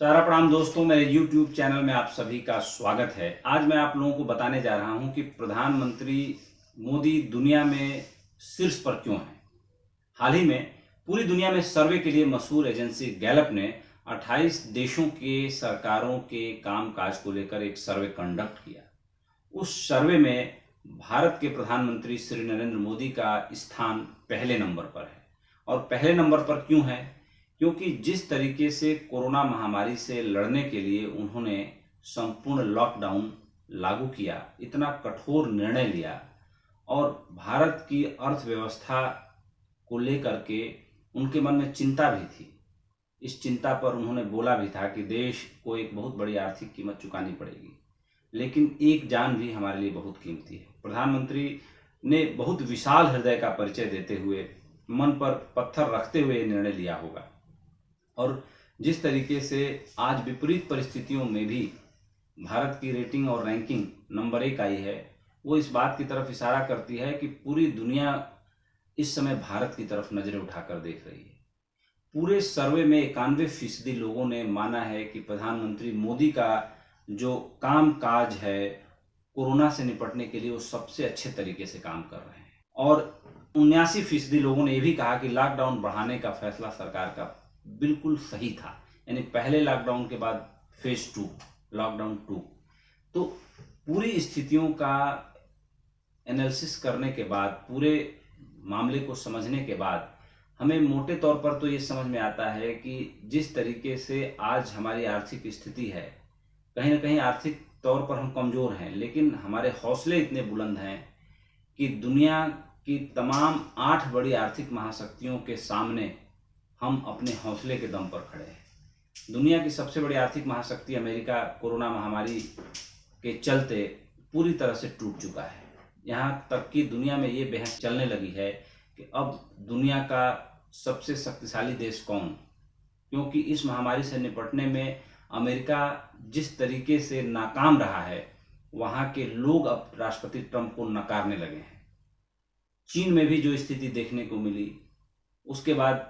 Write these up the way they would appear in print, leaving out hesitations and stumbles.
सारा प्रणाम दोस्तों, मेरे YouTube चैनल में आप सभी का स्वागत है। आज मैं आप लोगों को बताने जा रहा हूं कि प्रधानमंत्री मोदी दुनिया में शीर्ष पर क्यों हैं। हाल ही में पूरी दुनिया में सर्वे के लिए मशहूर एजेंसी गैलप ने 28 देशों के सरकारों के कामकाज को लेकर एक सर्वे कंडक्ट किया। उस सर्वे में भारत के प्रधानमंत्री श्री नरेंद्र मोदी का स्थान पहले नंबर पर है। और पहले नंबर पर क्यों है? क्योंकि जिस तरीके से कोरोना महामारी से लड़ने के लिए उन्होंने संपूर्ण लॉकडाउन लागू किया, इतना कठोर निर्णय लिया और भारत की अर्थव्यवस्था को लेकर के उनके मन में चिंता भी थी। इस चिंता पर उन्होंने बोला भी था कि देश को एक बहुत बड़ी आर्थिक कीमत चुकानी पड़ेगी, लेकिन एक जान भी हमारे लिए बहुत कीमती है। प्रधानमंत्री ने बहुत विशाल हृदय का परिचय देते हुए, मन पर पत्थर रखते हुए निर्णय लिया होगा। और जिस तरीके से आज विपरीत परिस्थितियों में भी भारत की रेटिंग और रैंकिंग नंबर 1 आई है, वो इस बात की तरफ इशारा करती है कि पूरी दुनिया इस समय भारत की तरफ नजरें उठाकर देख रही है। पूरे सर्वे में 91% लोगों ने माना है कि प्रधानमंत्री मोदी का जो काम काज है कोरोना से निपटने के लिए वो सबसे अच्छे तरीके से काम कर रहे हैं। और 79% लोगों ने यह भी कहा कि लॉकडाउन बढ़ाने का फैसला सरकार का बिल्कुल सही था, यानी पहले लॉकडाउन के बाद फेज 2 लॉकडाउन 2। तो पूरी स्थितियों का एनालिसिस करने के बाद, पूरे मामले को समझने के बाद हमें मोटे तौर पर तो ये समझ में आता है कि जिस तरीके से आज हमारी आर्थिक स्थिति है, कहीं ना कहीं आर्थिक तौर पर हम कमज़ोर हैं, लेकिन हमारे हौसले इतने बुलंद हैं कि दुनिया की तमाम 8 बड़ी आर्थिक महाशक्तियों के सामने हम अपने हौसले के दम पर खड़े हैं। दुनिया की सबसे बड़ी आर्थिक महाशक्ति अमेरिका कोरोना महामारी के चलते पूरी तरह से टूट चुका है। यहाँ तक कि दुनिया में ये बहस चलने लगी है कि अब दुनिया का सबसे शक्तिशाली देश कौन, क्योंकि इस महामारी से निपटने में अमेरिका जिस तरीके से नाकाम रहा है, वहाँ के लोग अब राष्ट्रपति ट्रंप को नकारने लगे हैं। चीन में भी जो स्थिति देखने को मिली, उसके बाद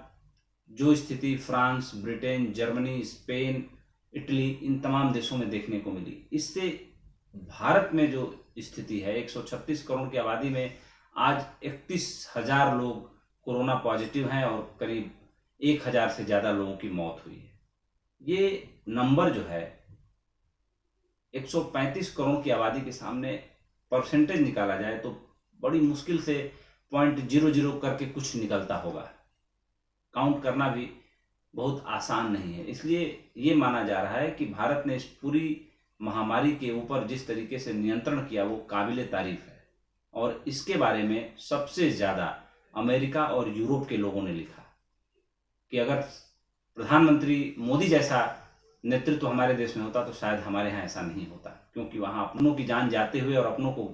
जो स्थिति France, Britain, Germany, Spain, Italy, इन तमाम देशों में देखने को मिली, इससे भारत में जो स्थिति है, 136 करोड़ की आबादी में आज 31,000 लोग कोरोना पॉजिटिव हैं और करीब 1,000 से ज़्यादा लोगों की मौत हुई है। ये नंबर जो है 135 करोड़ की आबादी के सामने परसेंटेज निकाला जाए तो बड़ी मुश्किल से 0.00 करके कुछ निकलता होगा। काउंट करना भी बहुत आसान नहीं है। इसलिए ये माना जा रहा है कि भारत ने इस पूरी महामारी के ऊपर जिस तरीके से नियंत्रण किया वो काबिले तारीफ है। और इसके बारे में सबसे ज़्यादा अमेरिका और यूरोप के लोगों ने लिखा कि अगर प्रधानमंत्री मोदी जैसा नेतृत्व हमारे देश में होता तो शायद हमारे यहाँ ऐसा नहीं होता, क्योंकि वहाँ अपनों की जान जाते हुए और अपनों को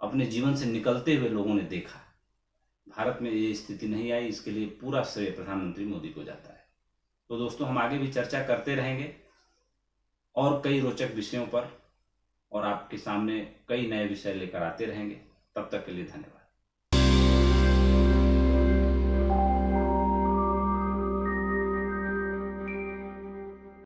अपने जीवन से निकलते हुए लोगों ने देखा। भारत में ये स्थिति नहीं आई, इसके लिए पूरा श्रेय प्रधानमंत्री मोदी को जाता है। तो दोस्तों, हम आगे भी चर्चा करते रहेंगे और कई रोचक विषयों पर, और आपके सामने कई नए विषय लेकर आते रहेंगे। तब तक के लिए धन्यवाद।